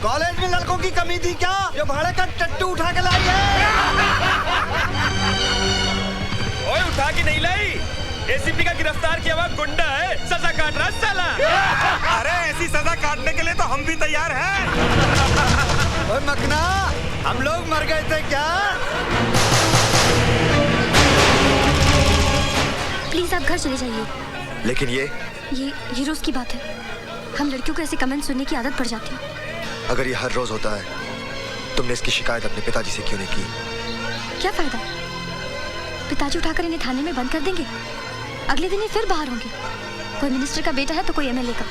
College में लड़कों की कमी थी क्या जो भाड़े का टट्टू उठा के लाई है? ओए उठा के नहीं लाई, एसीपी का गिरफ्तार किया हुआ गुंडा है, सजा काट रहा साला। अरे ऐसी सजा काटने के लिए तो हम भी तैयार हैं। ओए मखना, हम लोग मर गए थे क्या? प्लीज आप घर चले जाइए। लेकिन ये रोज की बात है। हम लड़कियों को ऐसे कमेंट सुनने की आदत पड़ जाती है। अगर ये हर रोज होता है, तुमने इसकी शिकायत अपने पिताजी से क्यों नहीं की? क्या फायदा? पिताजी उठाकर इन्हें थाने में बंद कर देंगे, अगले दिन ही फिर बाहर होंगे। कोई मिनिस्टर का बेटा है तो कोई एमएलए का।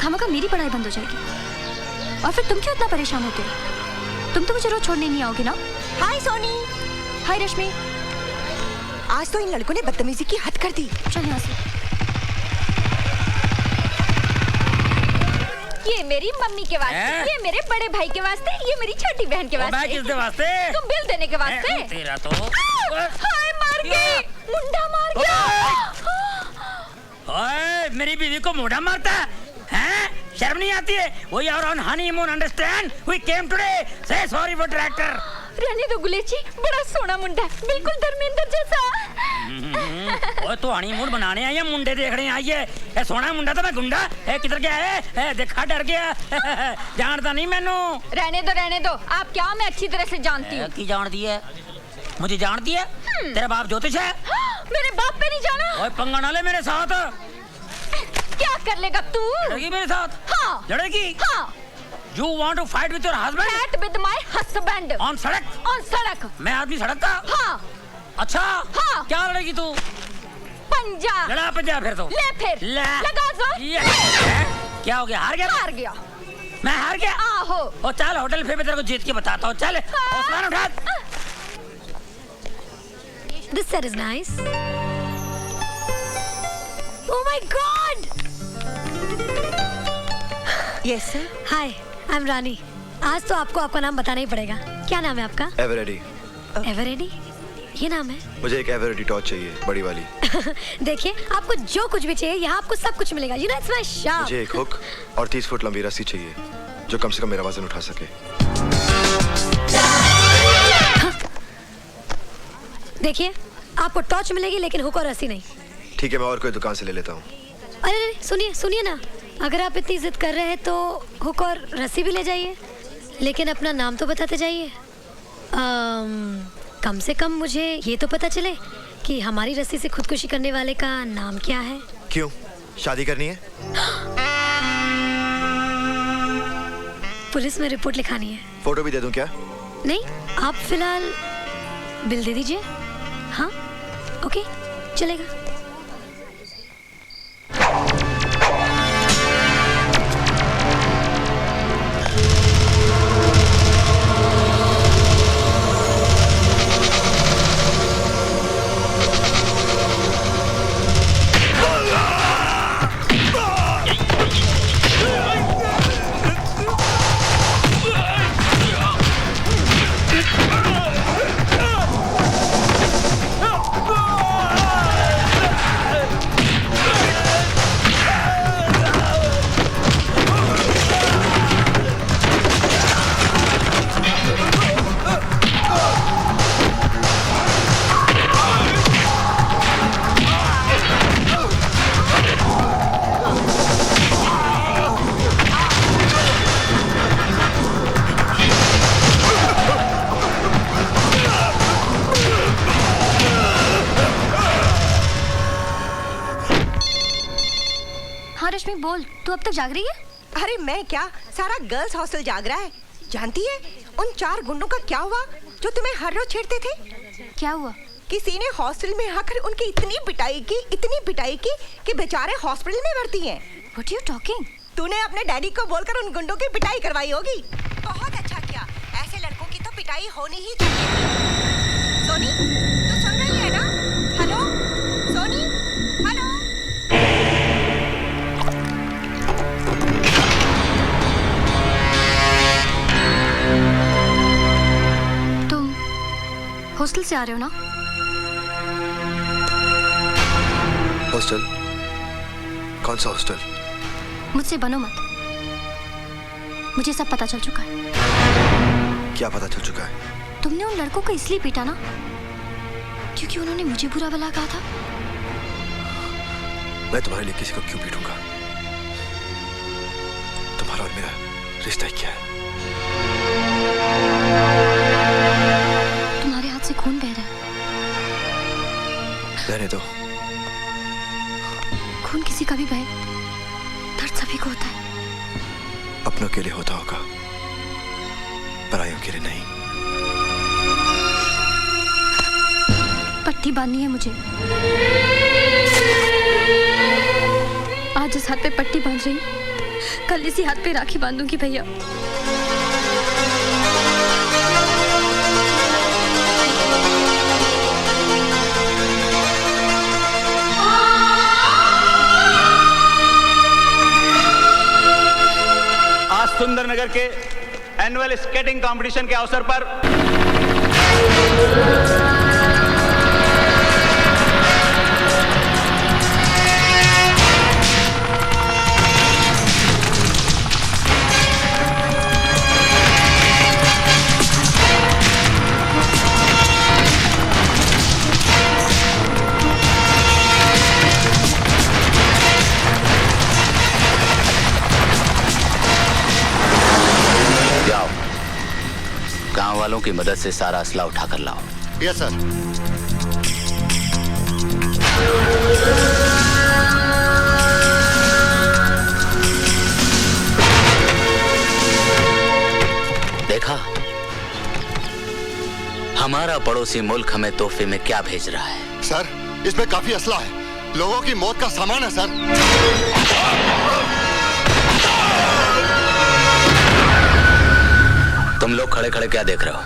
खामखा मेरी पढ़ाई बंद हो जाएगी। और फिर तुम क्यों इतना परेशान होते हो? तुम तो मुझे रोज छोड़ने नहीं आओगे ना? हाय सोनी। हाय रश्मि। आज तो इन लड़कों ने बदतमीजी की हद कर दी। चल यहाँ से। ये मेरी मम्मी के वास्ते, ये मेरे बड़े भाई के वास्ते, ये मेरी छोटी बहन के वास्ते। मैं किसके वास्ते? तुम बिल देने के वास्ते। तेरा तो हाय मार गई, मुंडा मार गया। ओए मेरी बीवी को मुंडा मारता है? शर्म नहीं आती है? We are on honeymoon, understand? We came today. Say sorry for tractor. रहने दो गुलेची, बड़ा सोना मुंडा है, बिल्कुल धर्मेंद्र जैसा। ओए तो हनीमून बनाने आई है, मुंडे देखने आई है। ए सोना मुंडा तो मैं गुंडा है, किधर गया है? देखा डर गया। जानता नहीं मैनू। रहने दो। आप क्या? मैं अच्छी तरह से जानती हूँ। की जानती है? मुझे जानती है? तेरा बाप ज्योतिष है? मेरे बाप पे नहीं जाना। ओए पंगा ना ले मेरे साथ। क्या कर लेगा तू? लड़ेगी मेरे साथ? हाँ। लड़ेगी? हाँ। You want to fight with your husband? Fight with my husband. On सड़क? On सड़क। मैं आदमी सड़क का? हाँ। अच्छा। हाँ। क्या लड़ेगी तू? पंजा। लड़ा पंजा फिर तो। ले फिर। लगा जोर। क्या हो गया? हार गया? हार गया। मैं हार गया? आहो। ओ चल होटल फिर मैं तेरे को जीत के बताता हूँ। चल सामान उठा। This set is nice. Oh my God! Yes sir. Hi, I'm रानी। आज तो आपको आपका नाम बताना ही पड़ेगा। क्या नाम है आपका? एवरेडी। एवरेडी? ये नाम है? मुझे एक एवरेडी टॉर्च चाहिए, बड़ी वाली। देखिए, आपको जो कुछ भी चाहिए यहाँ आपको सब कुछ मिलेगा। You know it's my shop. मुझे एक हुक और 30 फुट लंबी रस्सी चाहिए जो कम से कम मेरा वजन उठा सके। हाँ। देखिए, आपको टॉर्च मिलेगी लेकिन हुक और रस्सी नहीं। ठीक है, मैं और कोई दुकान से ले लेता हूँ। अरे सुनिए ना, अगर आप इतनी जिद कर रहे हैं तो हुक और रस्सी भी ले जाइए, लेकिन अपना नाम तो बताते जाइए। कम से कम मुझे ये तो पता चले कि हमारी रस्सी से खुदकुशी करने वाले का नाम क्या है। क्यों? शादी करनी है? पुलिस में रिपोर्ट लिखानी है। फोटो भी दे दूं क्या? नहीं, आप फिलहाल बिल दे दीजिए। हाँ, ओके, चलेगा। रश्मि बोल, तू अब तक जाग रही है? अरे मैं क्या, सारा गर्ल्स हॉस्टल जाग रहा है। जानती है उन 4 गुंडों का क्या हुआ जो तुम्हें हर रोज छेड़ते थे? क्या हुआ? किसी ने हॉस्टल में आकर उनकी इतनी पिटाई की कि बेचारे हॉस्पिटल में भर्ती हैं। What are you talking? तूने अपने डैडी को बोलकर उन गुंडों की पिटाई करवाई होगी। बहुत अच्छा किया, ऐसे लड़कों की तो पिटाई होनी ही चाहिए। सोनी, तू सुन रही है ना? Hello Soni, hello. तुम हॉस्टल से आ रहे हो ना? हॉस्टल? कौन सा हॉस्टल? मुझसे बनो मत। मुझे सब पता चल चुका है। क्या पता चल चुका है? तुमने उन लड़कों को इसलिए पीटा ना क्योंकि उन्होंने मुझे बुरा भला कहा था। मैं तुम्हारे लिए किसी को क्यों पीटूंगा? तुम्हारा और मेरा रिश्ता ही क्या है? तुम्हारे हाथ से खून बह रहा है। रहने दो। खून किसी का भी बहे, दर्द सभी को होता है। अपनों के लिए होता होगा, परायों के लिए नहीं। पट्टी बांधनी है मुझे। आज इस हाथ पे पट्टी बांध रही, कल इसी हाथ पे राखी बांधूंगी भैया। आज सुंदरनगर के एनुअल स्केटिंग कंपटीशन के अवसर पर गांव वालों की मदद से सारा असला उठा कर लाओ। Yes sir. देखा, हमारा पड़ोसी मुल्क हमें तोहफे में क्या भेज रहा है? सर, इसमें काफी असला है, लोगों की मौत का सामान है सर। तुम लोग खड़े खड़े क्या देख रहे हो?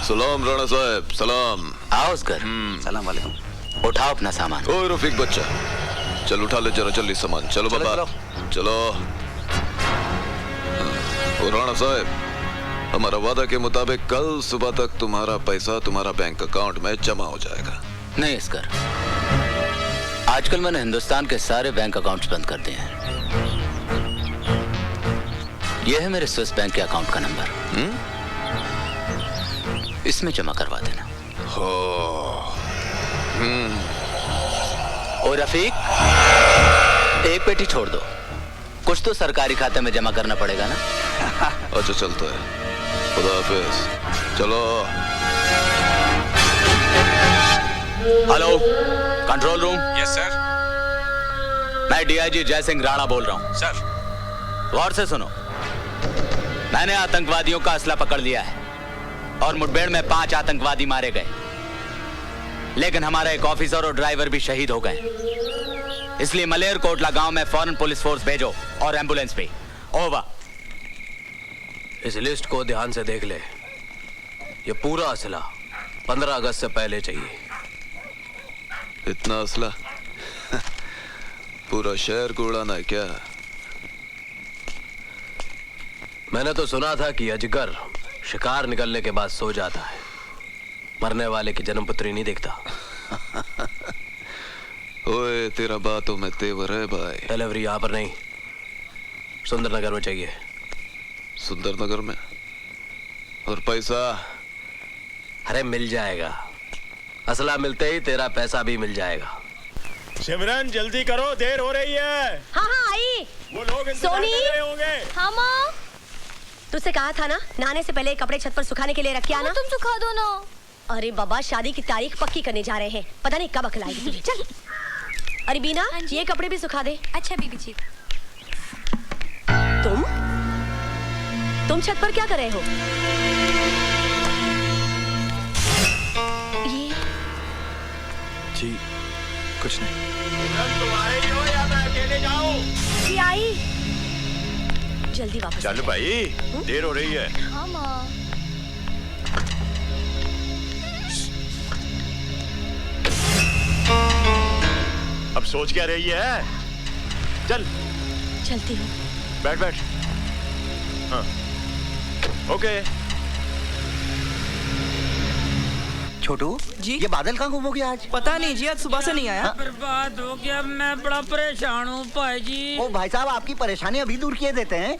सलाम राणा साहब, सलाम। आओ उसकर। सलाम वालेकुम। उठाओ अपना सामान। ओए रफीक बच्चा, चल उठा ले जरा जल्दी सामान। चलो बाबा, चलो। और राणा साहब, हमारा वादा के मुताबिक कल सुबह तक तुम्हारा पैसा तुम्हारा बैंक अकाउंट में जमा हो जाएगा। नहीं इसकर, आजकल मैंने हिंदुस्तान के सारे बैंक अकाउंट्स बंद कर दिए हैं। यह है मेरे स्विस बैंक के अकाउंट का नंबर। इसमें जमा करवा देना। हो। और रफीक, एक पेटी छोड़ दो, कुछ तो सरकारी खाते में जमा करना पड़ेगा ना। अच्छा चलता है, खुदा हाफिज। चलो। Hello, control room. Yes sir. मैं डीआईजी जयसिंह राणा बोल रहा हूँ। सर। गौर से सुनो, मैंने आतंकवादियों का असला पकड़ लिया है और मुठभेड़ में 5 आतंकवादी मारे गए, लेकिन हमारा एक ऑफिसर और ड्राइवर भी शहीद हो गए। इसलिए मलेर कोटला गांव में फौरन पुलिस फोर्स भेजो और एम्बुलेंस भी। ओवर। इस लिस्ट को ध्यान से देख ले। ये पूरा असला 15 अगस्त से पहले चाहिए। इतना असला पूरा शहर को उड़ाना है क्या? मैंने तो सुना था कि अजगर शिकार निकलने के बाद सो जाता है, मरने वाले की जन्मपत्री नहीं देखता। ओए, तेरा बातों में तेवर है भाई। डिलीवरी यहाँ पर नहीं, सुंदरनगर में चाहिए। सुंदरनगर में? और पैसा? अरे मिल जाएगा, असला मिलते ही तेरा पैसा भी मिल जाएगा। सिमरन जल्दी करो, देर हो रही है। हाँ हाँ आई। वो लोग इंतजार कर रहे होंगे। हाँ माँ, तुझसे कहा था ना नहाने से पहले कपड़े छत पर सुखाने के लिए रख के आना। तुम सुखा दो ना। अरे बाबा, शादी की तारीख पक्की करने जा रहे हैं, पता नहीं कब अकल आएगी तुझे। चल। अरे बीना, ये कपड़े भी सुखा दे। अच्छा बीबी जी। तुम छत पर क्या कर रहे हो? ये जी कुछ नहीं। तुम्हारे ही हो या मैं अकेले जाऊं? ये आई। जल्दी वापस चल भाई, देर हो रही है। हाँ माँ। सोच क्या रही है? चल चलती हूँ। बैठ बैठ। हाँ ओके। छोटू जी ये बादल कहाँ गुम हो गया आज? पता नहीं जी, आज सुबह से नहीं आया। बर्बाद हो गया, मैं बड़ा परेशान हूँ भाई जी। ओ भाई साहब, आपकी परेशानी अभी दूर किए देते हैं।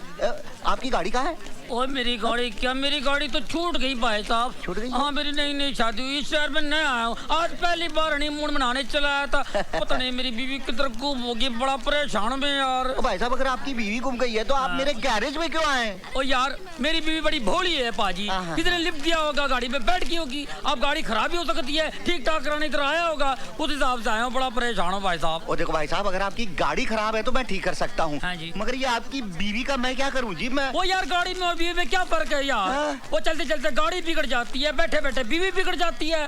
आपकी गाड़ी कहाँ है? ओए मेरी गाड़ी क्या, मेरी गाड़ी तो छूट गई भाई साहब। छूट गई? हाँ मेरी नई नई शादी हुई, इस शहर में नया आया हूँ, आज पहली बार हनीमून मनाने चला आया था। पता नहीं मेरी बीवी किधर गुम होगी, बड़ा परेशान में यार। ओ भाई साहब, अगर आपकी बीवी गुम गई है तो आप मेरे गैरेज में क्यों आए? ओ यार मेरी बीवी बड़ी भोली है पाजी, कितने लिफ्ट दिया होगा, गाड़ी में बैठ गई होगी, अब गाड़ी खराब भी हो सकती है, ठीक ठाक कराने इधर आया होगा, उस हिसाब से आया हूँ, बड़ा परेशान हूँ भाई साहब। ओ देखो भाई साहब, अगर आपकी गाड़ी खराब है तो मैं ठीक कर सकता हूँ। हाँ जी। मगर ये आपकी बीवी का मैं क्या करूँ जी? मैं वो यार गाड़ी में और बीवी में क्या फर्क है यार? वो चलते चलते गाड़ी बिगड़ जाती है, बैठे बैठे बीवी बिगड़ जाती है।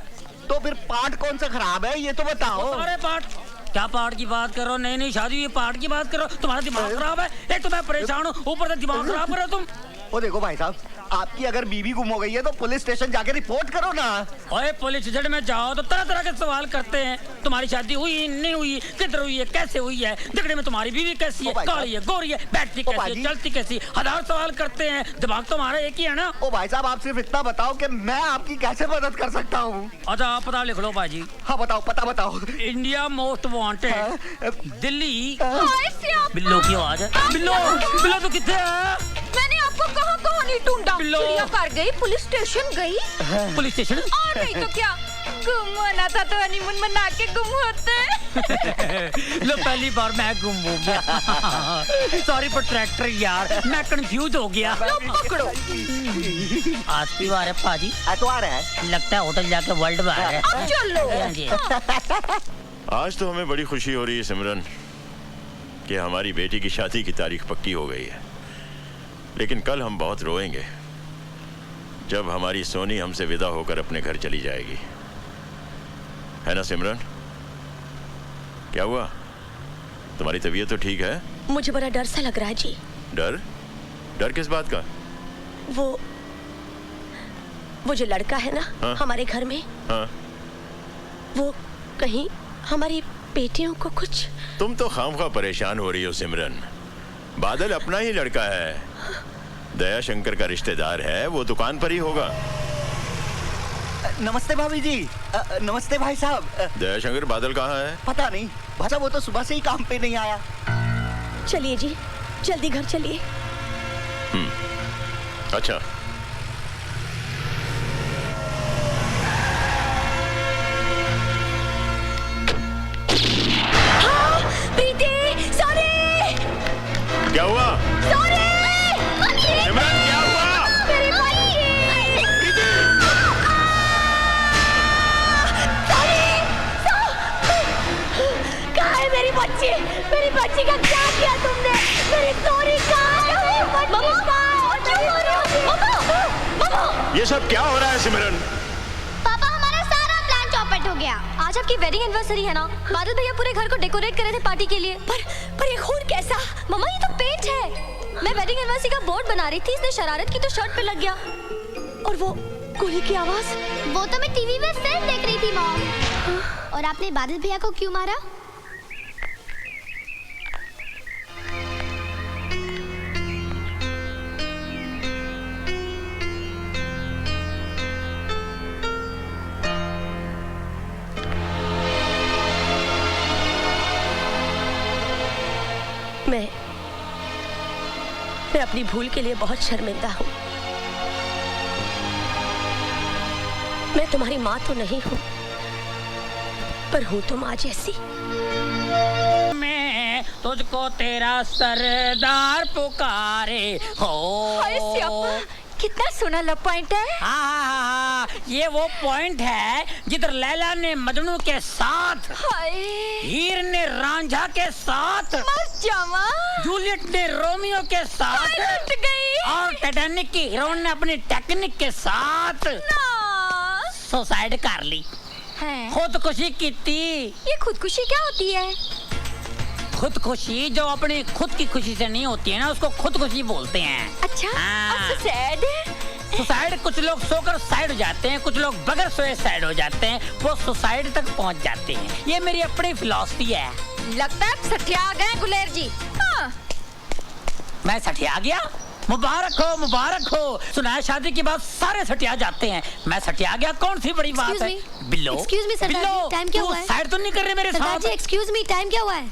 तो फिर पार्ट कौन सा खराब है ये तो बताओ। सारे पार्ट। क्या पार्ट की बात करो? नई नई शादी हुई पार्ट की बात करो? तुम्हारा दिमाग खराब है, एक तो मैं परेशान हूँ, ऊपर से दिमाग खराब करो तुम। ओ देखो भाई साहब, आपकी अगर बीवी गुम हो गई है तो पुलिस स्टेशन जाके रिपोर्ट करो ना। ओए पुलिस स्टेशन में जाओ तो तरह तरह के सवाल करते हैं, तुम्हारी शादी हुई नहीं हुई, किधर हुई है, कैसे हुई है, दिखने में तुम्हारी बीवी कैसी है, काली है, गोरी है, बैठती कैसी है, चलती कैसी, हजार सवाल करते हैं। दिमाग तुम्हारा एक ही है ना? ओ भाई साहब, आप सिर्फ इतना बताओ कि मैं आपकी कैसे मदद कर सकता हूँ। अच्छा आप पता लिख लो भाजी। हाँ बताओ, पता बताओ। India most wanted Delhi. बिल्लो की आवाज है। बिल्लो बिल्लो तो कितने है? मैंने आपको कहाँ नहीं ढूंढा। चिड़ियाघर गई, पुलिस स्टेशन गई। Police station? और नहीं तो क्या, गुम होना था तो हनीमून मना के गुम होते। लो पहली बार मैं गुम हो गया। सॉरी फॉर ट्रैक्टर यार, मैं कंफ्यूज हो गया। लो पकड़ो। आज की बार है पाजी। एतवार है, लगता है होटल जाके वर्ल्ड बार है। अब चलो। आज तो हमें बड़ी खुशी हो रही है सिमरन कि हमारी बेटी की शादी की तारीख पक्की हो गई है, लेकिन कल हम बहुत रोएंगे जब हमारी सोनी हमसे विदा होकर अपने घर चली जाएगी, है ना सिमरन? क्या हुआ, तुम्हारी तबीयत तो ठीक है? मुझे बड़ा डर सा लग रहा है जी। डर? डर किस बात का? वो जो लड़का है ना, हाँ? हमारे घर में, हाँ? वो कहीं हमारी बेटियों को कुछ। तुम तो खामखा परेशान हो रही हो सिमरन, बादल अपना ही लड़का है, दया शंकर का रिश्तेदार है, वो दुकान पर ही होगा। नमस्ते भाभी जी। नमस्ते भाई साहब। दया शंकर बादल कहाँ है? पता नहीं भाई साहब, वो तो सुबह से ही काम पे नहीं आया। चलिए जी, जल्दी घर चलिए। अच्छा प्रीति, सॉरी। क्या हुआ? सॉरी सिमरन, क्या हुआ? मेरी बच्ची। कहाँ है मेरी बच्ची? मेरी बच्ची का क्या किया तुमने? मेरी सोनी कहाँ है? ये सब क्या हो रहा है सिमरन? पापा हमारा सारा प्लान चौपट हो गया। आज आपकी वेडिंग एनिवर्सरी है ना, बादल भैया पूरे घर को डेकोरेट कर रहे थे पार्टी के लिए। पर ये खून कैसा? मम्मा ये तो पेंट है। मैं वेडिंग एनिवर्सरी का बोर्ड बना रही थी, इसने शरारत की तो शर्ट पे लग गया। और वो गोली की आवाज? वो तो मैं टीवी में फिल्म देख रही थी मॉम। और आपने बादल भैया को क्यों मारा? मैं अपनी भूल के लिए बहुत शर्मिंदा हूँ। मैं तुम्हारी माँ तो नहीं हूँ, पर हूँ तो माँ जैसी। मैं तुझको तेरा सरदार पुकारे हो। हाय स्यापा, कितना सोना लव पॉइंट है। हाँ, ये वो पॉइंट है जिधर लैला ने मजनू के साथ, हीर ने रांझा के साथ, जूलियट ने रोमियो के साथ, और टाइटैनिक की हीरोइन ने अपनी टेक्निक के साथ सुसाइड कर ली, खुदकुशी की थी। ये खुदकुशी क्या होती है? खुदकुशी जो अपनी खुद की खुशी से नहीं होती है ना, उसको खुदकुशी बोलते हैं। अच्छा, और सुसाइड? सुसाइड कुछ लोग सोकर साइड हो जाते हैं, कुछ लोग बगैर सोए साइड हो जाते हैं, वो सुसाइड तक पहुंच जाते हैं। ये मेरी अपनी फिलॉसफी है। लगता है सठिया गए गुलेर जी। हाँ। मैं सठिया गया? मुबारक हो। सुना है शादी के बाद सारे सटिया जाते हैं, मैं सटिया गया, कौन सी बड़ी बात है? बिल्लो, एक्सक्यूज मी सरदार जी, टाइम क्या हुआ है? साइड तो नहीं कर रहे मेरे साथ? सरदार जी एक्सक्यूज मी, टाइम क्या हुआ है?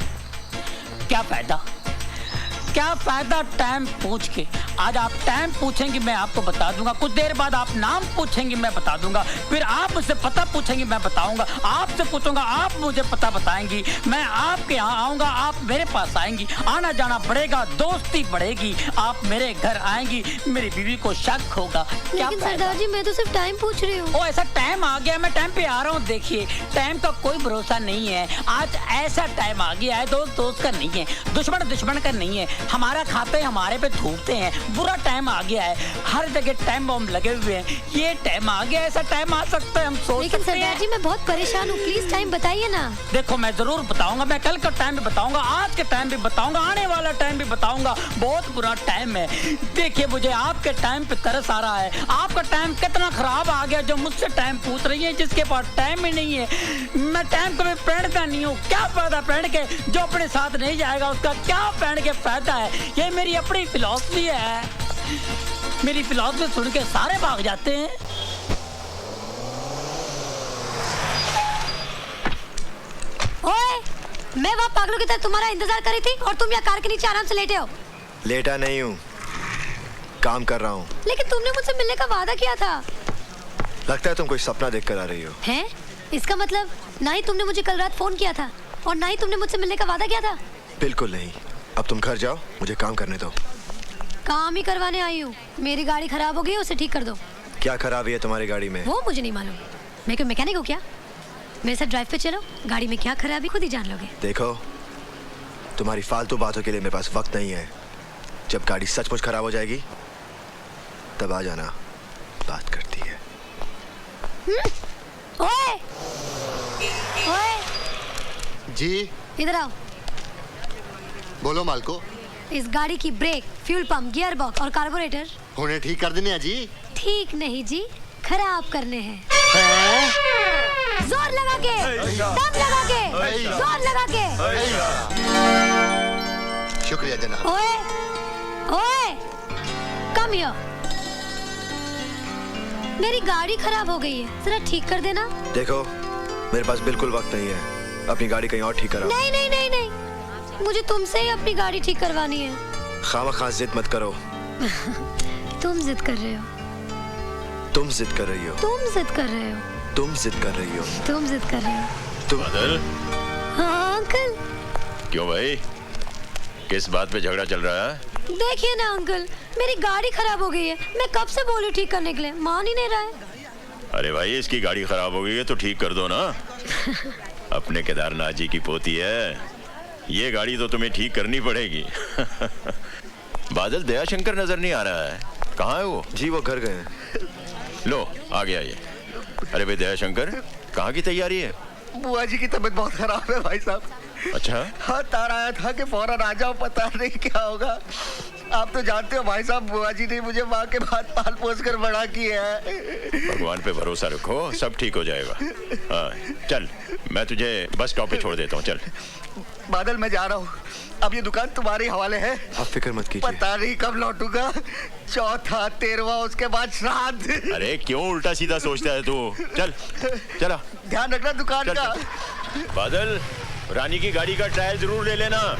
क्या फायदा टाइम पूछ के? आज आप टाइम पूछेंगे मैं आपको बता दूंगा, कुछ देर बाद आप नाम पूछेंगे मैं बता दूंगा, फिर आप मुझसे पता पूछेंगे मैं बताऊंगा, आपसे पूछूंगा आप मुझे पता बताएंगी, मैं आपके यहाँ आऊंगा आप मेरे पास आएंगी, आना जाना बढ़ेगा, दोस्ती बढ़ेगी, आप मेरे घर आएंगी, मेरी बीवी को शक होगा। लेकिन सरदार जी मैं तो सिर्फ टाइम पूछ रही हूँ। ओ ऐसा टाइम आ गया, मैं टाइम पे आ रहा हूँ। देखिए टाइम का कोई भरोसा नहीं है, आज ऐसा टाइम आ गया है दोस्त का नहीं है, दुश्मन का नहीं है, हमारा खाते हमारे पे थूकते हैं, बुरा टाइम आ गया है, हर जगह टाइम बम लगे हुए हैं, ये टाइम आ गया, ऐसा टाइम आ सकता है हम सोच लेकिन सरदार जी मैं बहुत परेशान हूँ, प्लीज टाइम बताइए ना। देखो मैं जरूर बताऊंगा, मैं कल का टाइम भी बताऊंगा, आज के टाइम भी बताऊंगा, आने वाला टाइम भी बताऊंगा, बहुत बुरा टाइम है। देखिए मुझे आपके टाइम पे तरस आ रहा है, आपका टाइम कितना खराब आ गया जो मुझसे टाइम पूछ रही है जिसके पास टाइम ही नहीं है। मैं टाइम कभी पहनता नहीं हूँ, क्या फायदा पहन के, जो अपने साथ नहीं जाएगा उसका क्या पहन के फायदा है, ये मेरी अपनी फिलॉसफी है, मेरी फिलॉसफी सुन के सारे भाग जाते हैं। ओए, मैं वहाँ पागलों की तरह तुम्हारा इंतजार कर रही थी और तुम यहाँ कार के नीचे आराम से लेटे हो। लेटा नहीं हूँ, काम कर रहा हूँ। लेकिन तुमने मुझसे मिलने का वादा किया था। लगता है तुम कोई सपना देख कर आ रही हो। हैं? इसका मतलब ना ही तुमने मुझे कल रात फोन किया था और ना ही तुमने मुझसे मिलने का वादा किया था। बिल्कुल नहीं, अब तुम घर जाओ, मुझे काम करने दो। काम ही करवाने आई हूँ, मेरी गाड़ी खराब हो गई, उसे ठीक कर दो। क्या खराबी है तुम्हारी गाड़ी में? वो मुझे नहीं मालूम, मैं क्यों मैकेनिक हूँ क्या? मेरे साथ ड्राइव पे चलो, गाड़ी में क्या खराबी खुद ही जान लोगे। देखो तुम्हारी फालतू बातों के लिए मेरे पास वक्त नहीं है, जब गाड़ी सचमुच खराब हो जाएगी तब आ जाना, बात करती है। ओए! ओए! जी इधर आओ। बोलो मालको। इस गाड़ी की brake, fuel pump, gear box और कार्बोरेटर होने ठीक कर देने हैं जी। ठीक नहीं जी, खराब करने हैं। जोर लगा के, दम लगा के, जोर लगा के। शुक्रिया जनाब। ओए, ओए, कम हियर। मेरी गाड़ी खराब हो गई है, जरा ठीक कर देना। देखो मेरे पास बिल्कुल वक्त नहीं है, अपनी गाड़ी कहीं और ठीक कराओ। नहीं नहीं नहीं नहीं, मुझे तुमसे ही अपनी गाड़ी ठीक करवानी है। खामखा जिद मत करो। तुम जिद कर रहे हो। तुम जिद कर रही हो। तुम जिद कर रहे हो। तुम जिद कर रही हो। तुम जिद कर रहे हो। तुम बादल? हाँ अंकल। क्यों भाई, किस बात पे झगड़ा चल रहा है? देखिए ना अंकल, मेरी गाड़ी खराब हो गई है, मैं कब से बोली ठीक करने के लिए, मान ही नहीं रहा है। अरे भाई इसकी गाड़ी खराब हो गई है तो ठीक कर दो ना। अपने केदारनाथ जी की पोती है, ये गाड़ी तो तुम्हें ठीक करनी पड़ेगी। बादल दयाशंकर नजर नहीं आ रहा है, कहाँ है वो? जी वो घर गए हैं। लो आ गया ये। अरे भाई दयाशंकर, कहाँ की तैयारी है? बुआ जी की तबीयत बहुत खराब है भाई साहब। अच्छा हाँ, तार आया था कि फौरन आ जाओ, पता नहीं क्या होगा। आप तो जानते हो भाई साहब, बुआ जी ने मुझे माँ के बाद पाल पोस कर बड़ा किया है। भगवान पे भरोसा रखो, सब ठीक हो जाएगा। हाँ चल, मैं तुझे बस स्टॉप पे छोड़ देता हूँ, चल। बादल मैं जा रहा हूँ, अब ये दुकान तुम्हारे हवाले है। आप फिक्र मत कीजिए। पता नहीं कब लौटूंगा, चौथा, 13वां, उसके बाद श्राद्ध। अरे क्यों उल्टा सीधा सोचता है तू? चल चला, ध्यान रखना दुकान का। बादल, रानी की गाड़ी का ट्रायल जरूर ले लेना।